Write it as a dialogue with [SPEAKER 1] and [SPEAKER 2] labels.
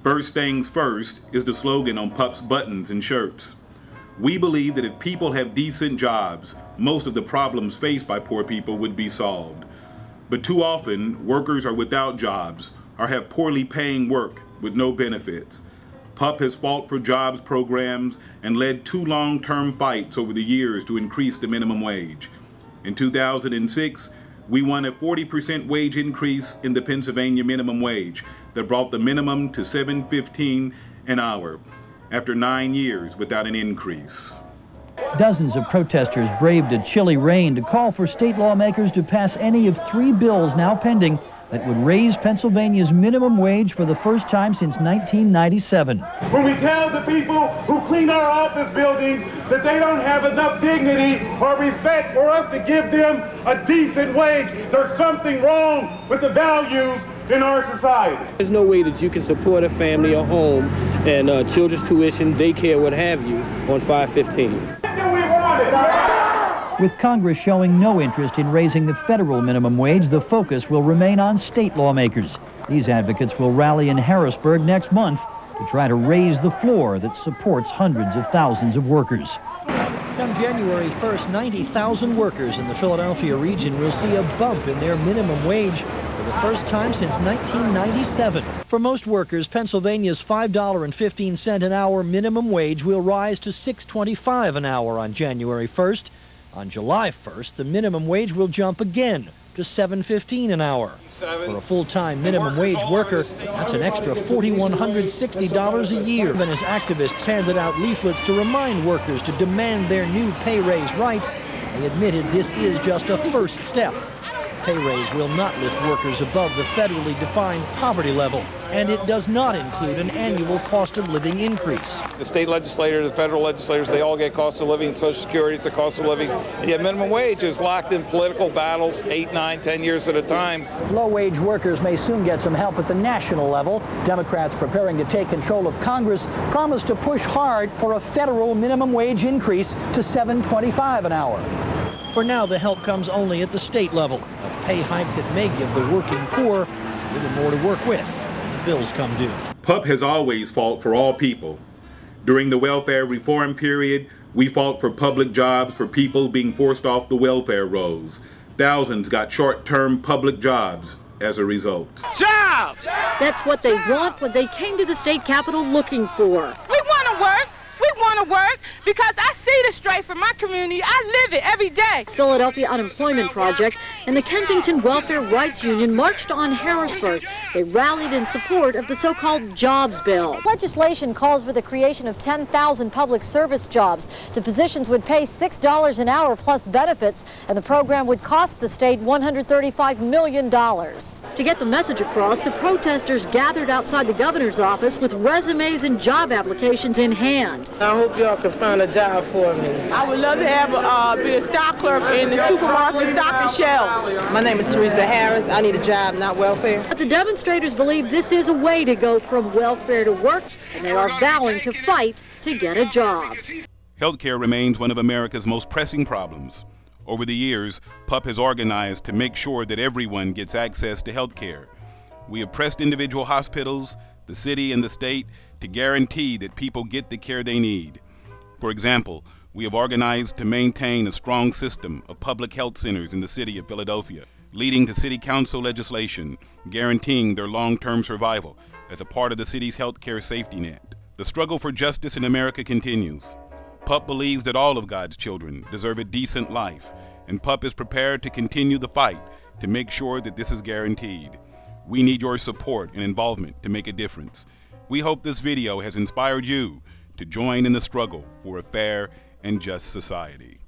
[SPEAKER 1] First things first is the slogan on PUP's buttons and shirts. We believe that if people have decent jobs, most of the problems faced by poor people would be solved. But too often, workers are without jobs or have poorly paying work with no benefits. PUP has fought for jobs programs and led 2 long-term fights over the years to increase the minimum wage. In 2006, we won a 40% wage increase in the Pennsylvania minimum wage that brought the minimum to $7.15 an hour after 9 years without an increase.
[SPEAKER 2] Dozens of protesters braved a chilly rain to call for state lawmakers to pass any of 3 bills now pending that would raise Pennsylvania's minimum wage for the first time since 1997.
[SPEAKER 3] When we tell the people who clean our office buildings that they don't have enough dignity or respect for us to give them a decent wage, there's something wrong with the values in our society.
[SPEAKER 4] There's no way that you can support a family or home and children's tuition, daycare, what have you, on $5.15.
[SPEAKER 2] With Congress showing no interest in raising the federal minimum wage, the focus will remain on state lawmakers. These advocates will rally in Harrisburg next month to try to raise the floor that supports hundreds of thousands of workers. Come January 1st, 90,000 workers in the Philadelphia region will see a bump in their minimum wage for the first time since 1997. For most workers, Pennsylvania's $5.15 an hour minimum wage will rise to $6.25 an hour on January 1st. On July 1st, the minimum wage will jump again to $7.15 an hour. For a full-time minimum wage worker, that's an extra $4,160 a year. Even as activists handed out leaflets to remind workers to demand their new pay raise rights, they admitted this is just a first step. Pay raise will not lift workers above the federally defined poverty level, and it does not include an annual cost of living increase.
[SPEAKER 5] The state legislators, the federal legislators, they all get cost of living, Social Security, it's a cost of living. Yet minimum wage is locked in political battles 8, 9, 10 years at a time.
[SPEAKER 2] Low-wage workers may soon get some help at the national level. Democrats preparing to take control of Congress promise to push hard for a federal minimum wage increase to $7.25 an hour. For now, the help comes only at the state level, a pay hike that may give the working poor a little more to work with when the bills come due.
[SPEAKER 1] PUP has always fought for all people. During the welfare reform period, we fought for public jobs for people being forced off the welfare rolls. Thousands got short-term public jobs as a result.
[SPEAKER 6] Jobs! That's what they want, what they came to the state capitol looking for.
[SPEAKER 7] We want to work. We want to work because I see the strife from my community. I live it every day.
[SPEAKER 6] Philadelphia Unemployment Project and the Kensington Welfare Rights Union marched on Harrisburg. They rallied in support of the so-called jobs bill.
[SPEAKER 8] Legislation calls for the creation of 10,000 public service jobs. The positions would pay $6 an hour plus benefits, and the program would cost the state $135 million.
[SPEAKER 6] To get the message across, the protesters gathered outside the governor's office with resumes and job applications in hand.
[SPEAKER 9] I hope y'all can find a job for me.
[SPEAKER 7] I would love to have be a stock clerk in the supermarket stocking shelves.
[SPEAKER 9] My name is Teresa Harris. I need a job, not welfare.
[SPEAKER 6] But the demonstrators believe this is a way to go from welfare to work, and they are vowing to fight to get a job.
[SPEAKER 1] Healthcare remains one of America's most pressing problems. Over the years, PUP has organized to make sure that everyone gets access to healthcare. We have pressed individual hospitals, the city, and the state to guarantee that people get the care they need. For example, we have organized to maintain a strong system of public health centers in the city of Philadelphia, leading to city council legislation guaranteeing their long-term survival as a part of the city's health care safety net. The struggle for justice in America continues. PUP believes that all of God's children deserve a decent life, and PUP is prepared to continue the fight to make sure that this is guaranteed. We need your support and involvement to make a difference. We hope this video has inspired you to join in the struggle for a fair and just society.